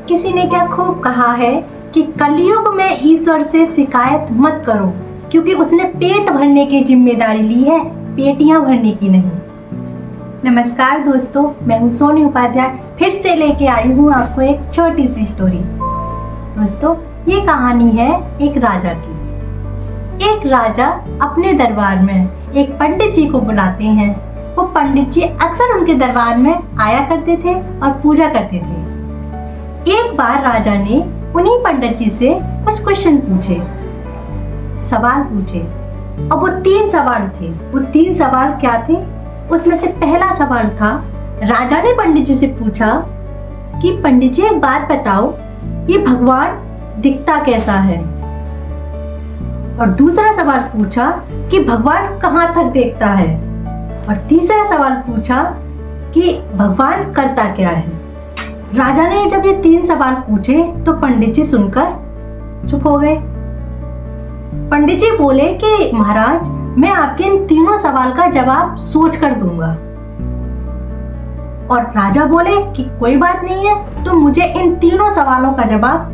किसी ने क्या खूब कहा है कि कलयुग में ईश्वर से शिकायत मत करो, क्योंकि उसने पेट भरने की जिम्मेदारी ली है, पेटियां भरने की नहीं। नमस्कार दोस्तों, मैं हूँ सोनी उपाध्याय, फिर से लेके आई हूँ आपको एक छोटी सी स्टोरी। दोस्तों, ये कहानी है एक राजा की। एक राजा अपने दरबार में एक पंडित जी को बुलाते हैं। वो पंडित जी अक्सर उनके दरबार में आया करते थे और पूजा करते थे। एक बार राजा ने उन्हीं पंडित जी से कुछ क्वेश्चन पूछे, सवाल पूछे, और वो 3 सवाल थे। वो 3 सवाल क्या थे? उसमें से पहला सवाल था, राजा ने पंडित जी से पूछा कि पंडित जी एक बात बताओ, ये भगवान दिखता कैसा है? और दूसरा सवाल पूछा कि भगवान कहाँ तक देखता है? और तीसरा सवाल पूछा कि भगवान करता क्या है? राजा ने जब ये 3 सवाल पूछे तो पंडित जी सुनकर चुप हो गए। पंडित जी बोले कि महाराज, मैं आपके इन तीनों सवाल का जवाब सोच कर दूंगा। और राजा बोले कि कोई बात नहीं है, तुम मुझे इन तीनों सवालों का जवाब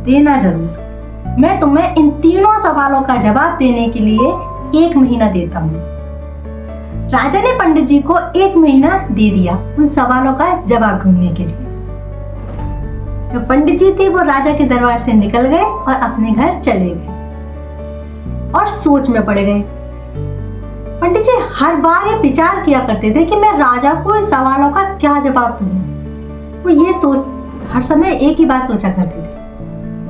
देना जरूर। मैं तुम्हें इन तीनों सवालों का जवाब देने के लिए 1 महीना देता हूँ। राजा ने पंडित जी को 1 महीना दे दिया उन सवालों का जवाब ढूंढने के लिए। जो पंडित जी थे वो राजा के दरबार से निकल गए और अपने घर चले गए और सोच में पड़ गए। पंडित जी हर बार ये विचार किया करते थे कि मैं राजा को इस सवालों का क्या जवाब दूं। वो ये सोच हर समय एक ही बात सोचा करते थे।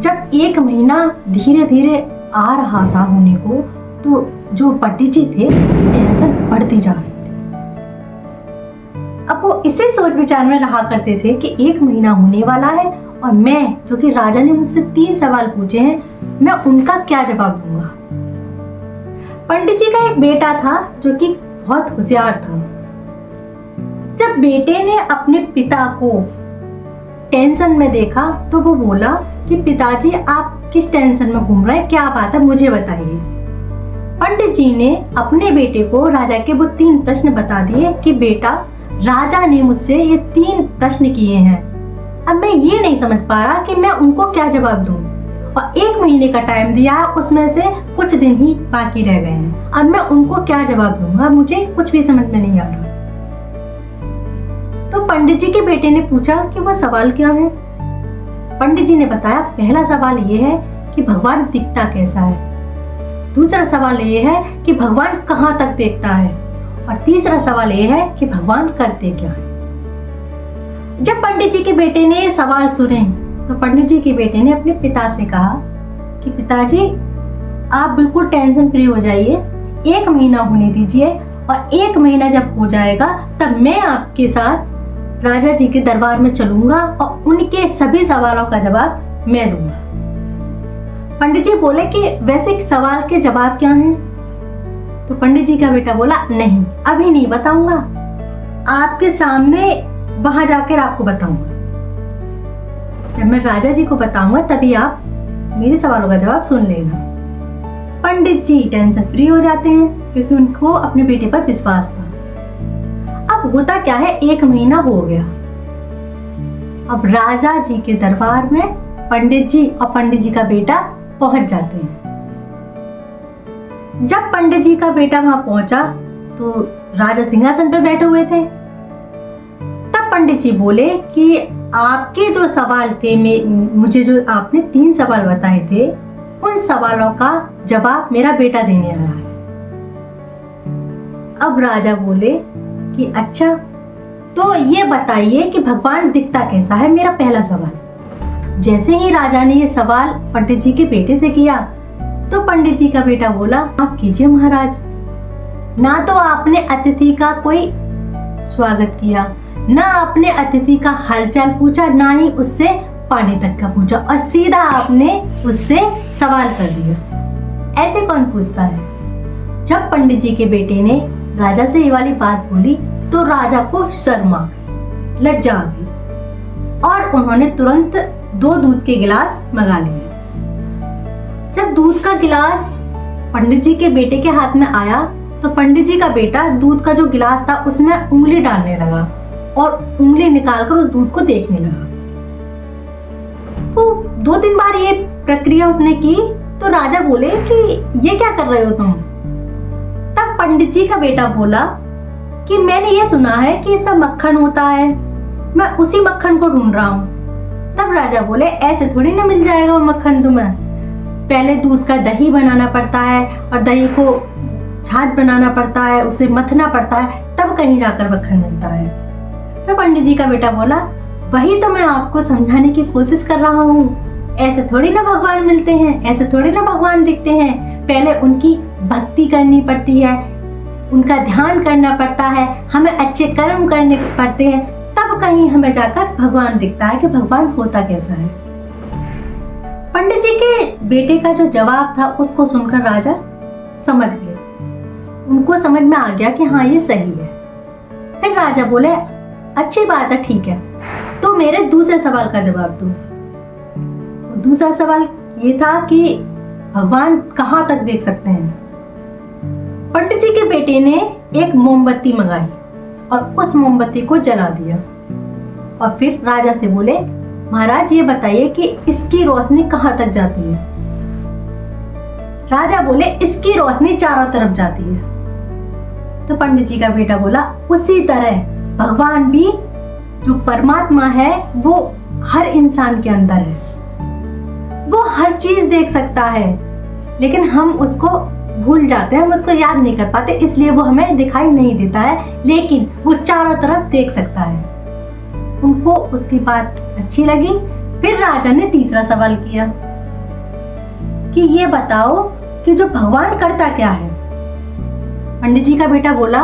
जब 1 महीना धीरे धीरे आ रहा था होने को, तो जो पंडित जी थे टेंशन बढ़ती जा रही थी। अब वो इसी सोच विचार में रहा करते थे कि 1 महीना होने वाला है और मैं, जो कि राजा ने मुझसे 3 सवाल पूछे हैं, मैं उनका क्या जवाब दूंगा। पंडित जी का एक बेटा था जो कि बहुत होशियार था। जब बेटे ने अपने पिता को टेंशन में देखा तो वो बोला कि पिताजी, आप किस टेंशन में घूम रहे हैं, क्या बात है, मुझे बताइए। पंडित जी ने अपने बेटे को राजा के वो 3 प्रश्न बता दिए कि बेटा, राजा ने मुझसे ये 3 प्रश्न किए हैं। अब मैं ये नहीं समझ पा रहा कि मैं उनको क्या जवाब दूं, और 1 महीने का टाइम दिया, उसमें से कुछ दिन ही बाकी रह गए हैं। अब मैं उनको क्या जवाब दूंगा, मुझे कुछ भी समझ में नहीं आ रहा। तो पंडित जी के बेटे ने पूछा कि वो सवाल क्या है। पंडित जी ने बताया, पहला सवाल ये है कि भगवान दिखता कैसा है, दूसरा सवाल ये है कि भगवान कहाँ तक देखता है, और तीसरा सवाल ये है कि भगवान करते क्या है। जब पंडित जी के बेटे ने ये सवाल सुने तो पंडित जी के बेटे ने अपने पिता से कहा कि पिताजी, आप बिल्कुल टेंशन फ्री हो जाइए, 1 महीना होने दीजिए, और 1 महीना जब हो जाएगा तब मैं आपके साथ राजा जी के दरबार में चलूंगा और उनके सभी सवालों का जवाब मैं दूंगा। पंडित जी बोले कि वैसे सवाल के जवाब क्या हैं? तो पंडित जी का बेटा बोला, नहीं, अभी नहीं बताऊंगा, आपके सामने वहां जाकर आपको बताऊंगा। जब मैं राजा जी को बताऊंगा तभी आप मेरे सवालों का जवाब सुन लेना। पंडित जी टेंशन फ्री हो जाते हैं क्योंकि उनको अपने बेटे पर विश्वास था। अब होता क्या है, 1 महीना हो गया। अब राजा जी के दरबार में पंडित जी और पंडित जी का बेटा पहुंच जाते हैं। जब पंडित जी का बेटा वहां पहुंचा तो राजा सिंहासन पर बैठे हुए थे। तब पंडित जी बोले कि आपके जो सवाल थे, मुझे जो आपने 3 सवाल बताए थे, उन सवालों का जवाब मेरा बेटा देने आ रहा है। अब राजा बोले कि अच्छा, तो ये बताइए कि भगवान दिखता कैसा है, मेरा पहला सवाल। जैसे ही राजा ने ये सवाल पंडित जी के बेटे से किया तो पंडित जी का बेटा बोला, आप कीजिए महाराज। ना तो आपने अतिथि का कोई स्वागत किया, ना आपने अतिथि का हालचाल पूछा, ना ही उससे पानी तक का पूछा, और सीधा आपने उससे सवाल कर दिया। ऐसे कौन पूछता है? जब पंडित जी के बेटे ने राजा से ये वाली बात बोली तो राजा को शर्म आ गई, लज्जा आ गई, और उन्होंने तुरंत 2 दूध के गिलास मंगा लिए। जब दूध का गिलास पंडित जी के बेटे के हाथ में आया तो पंडित जी का बेटा दूध का जो गिलास था उसमें उंगली डालने लगा और उंगली निकालकर उस दूध को देखने लगा। वो 2-3 बार ये प्रक्रिया उसने की तो राजा बोले कि ये क्या कर रहे हो तुम। तब पंडित जी का बेटा बोला कि मैंने ये सुना है कि इसमें मक्खन होता है, मैं उसी मक्खन को ढूंढ रहा हूँ। तब राजा बोले ऐसे थोड़ी ना मिल जाएगा वो मक्खन तुम्हें, पहले दूध का दही बनाना पड़ता है और दही को छाछ बनाना पड़ता है, उसे मथना पड़ता है, तब कहीं जाकर मक्खन मिलता है। तो पंडित जी का बेटा बोला वही तो मैं आपको समझाने की कोशिश कर रहा हूँ, ऐसे थोड़ी ना भगवान मिलते हैं, ऐसे थोड़ी ना भगवान दिखते हैं, पहले उनकी भक्ति करनी पड़ती है, उनका ध्यान करना पड़ता है, हमें अच्छे कर्म करने पड़ते हैं, तब कहीं हमें जाकर भगवान दिखता है कि भगवान होता कैसा है। पंडित जी के बेटे का जो जवाब था उसको सुनकर राजा समझ गए, उनको समझ में आ गया कि हाँ ये सही है। फिर राजा बोले अच्छी बात है, ठीक है, तो मेरे दूसरे सवाल का जवाब दो। दूसरा सवाल ये था कि भगवान कहाँ तक देख सकते हैं। पंडित जी के बेटे ने एक मोमबत्ती मंगाई और उस मोमबत्ती को जला दिया और फिर राजा से बोले महाराज ये बताइए कि इसकी रोशनी कहाँ तक जाती है। राजा बोले इसकी रोशनी चारों तरफ जाती है। तो पंडित जी का बेटा बोला उसी तरह भगवान भी जो परमात्मा है वो हर इंसान के अंदर है, वो हर चीज देख सकता है, लेकिन हम उसको भूल जाते हैं, हम उसको याद नहीं कर पाते, इसलिए वो हमें दिखाई नहीं देता है, लेकिन वो चारों तरफ देख सकता है। उनको उसकी बात अच्छी लगी। फिर राजा ने तीसरा सवाल किया कि ये बताओ कि जो भगवान करता क्या है। पंडित जी का बेटा बोला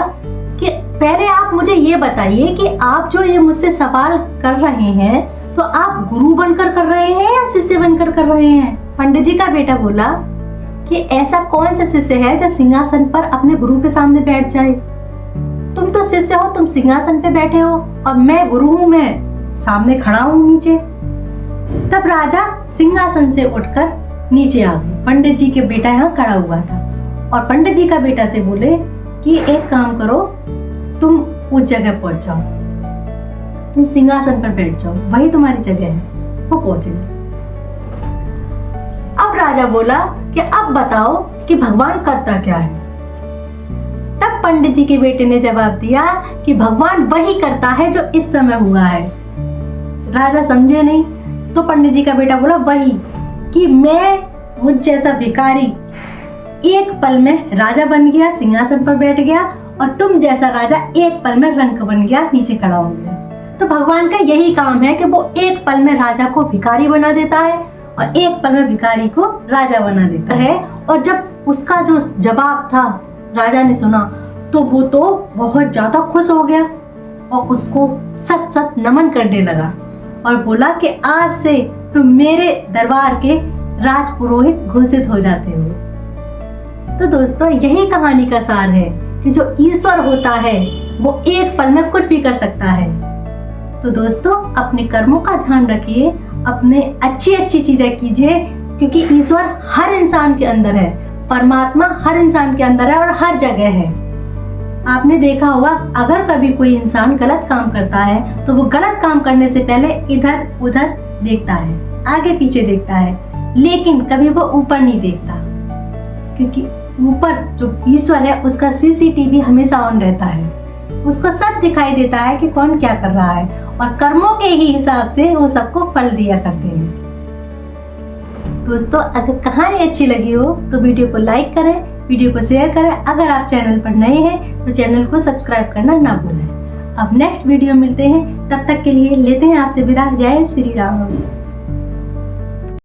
कि पहले आप मुझे ये बताइए कि आप जो ये मुझसे सवाल कर रहे हैं तो आप गुरु बनकर कर रहे हैं या शिष्य बनकर कर रहे हैं। पंडित जी का बेटा बोला कि ऐसा कौन सा शिष्य है जो सिंहासन पर अपने गुरु के सामने बैठ जाए। तुम तो शिष्य हो, तुम सिंहासन पे बैठे हो और मैं गुरु हूँ, मैं सामने खड़ा हूँ नीचे। तब राजा सिंहासन से उठकर नीचे आ गए। पंडित जी के बेटा यहाँ खड़ा हुआ था और पंडित जी का बेटा से बोले कि एक काम करो, तुम उस जगह पहुंच जाओ, तुम सिंहासन पर बैठ जाओ, वही तुम्हारी जगह है। वो पहुंचे। अब राजा बोला कि अब बताओ कि भगवान करता क्या है। तब पंडित जी के बेटे ने जवाब दिया कि भगवान वही करता है जो इस समय हुआ है। राजा समझे नहीं, तो पंडित जी का बेटा बोला वही कि मुझ जैसा भिखारी एक पल में राजा बन गया, सिंहासन पर बैठ गया, और तुम जैसा राजा एक पल में रंक बन गया, नीचे खड़ा हो गया। तो भगवान का यही काम है कि वो एक पल में राजा को भिखारी बना देता है और एक पल में भिखारी को राजा बना देता है। और जब उसका जो जवाब था राजा ने सुना तो वो तो बहुत ज्यादा खुश हो गया और उसको सत सत नमन करने लगा और बोला कि आज से तुम मेरे दरबार के राजपुरोहित घोषित हो जाते हो। तो दोस्तों यही कहानी का सार है कि जो ईश्वर होता है वो एक पल में कुछ भी कर सकता है। तो दोस्तों अपने कर्मों का ध्यान रखिए, अपने अच्छी चीजें कीजिए, क्योंकि ईश्वर हर इंसान के अंदर है, परमात्मा हर इंसान के अंदर है और हर जगह है। आपने देखा होगा अगर कभी कोई इंसान गलत काम करता है तो वो गलत काम करने से पहले इधर उधर देखता है, आगे पीछे देखता है, लेकिन कभी वो ऊपर नहीं देखता, क्योंकि ऊपर जो ईश्वर है उसका सीसीटीवी हमेशा ऑन रहता है, उसको सब दिखाई देता है कि कौन क्या कर रहा है, और कर्मों के ही हिसाब से वो सबको फल दिया करते हैं। दोस्तों अगर कहानी अच्छी लगी हो तो वीडियो को लाइक करें, वीडियो को शेयर करें। अगर आप चैनल पर नए हैं तो चैनल को सब्सक्राइब करना ना भूलें। अब नेक्स्ट वीडियो मिलते हैं, तब तक के लिए लेते हैं आपसे विदा। जय श्री राम।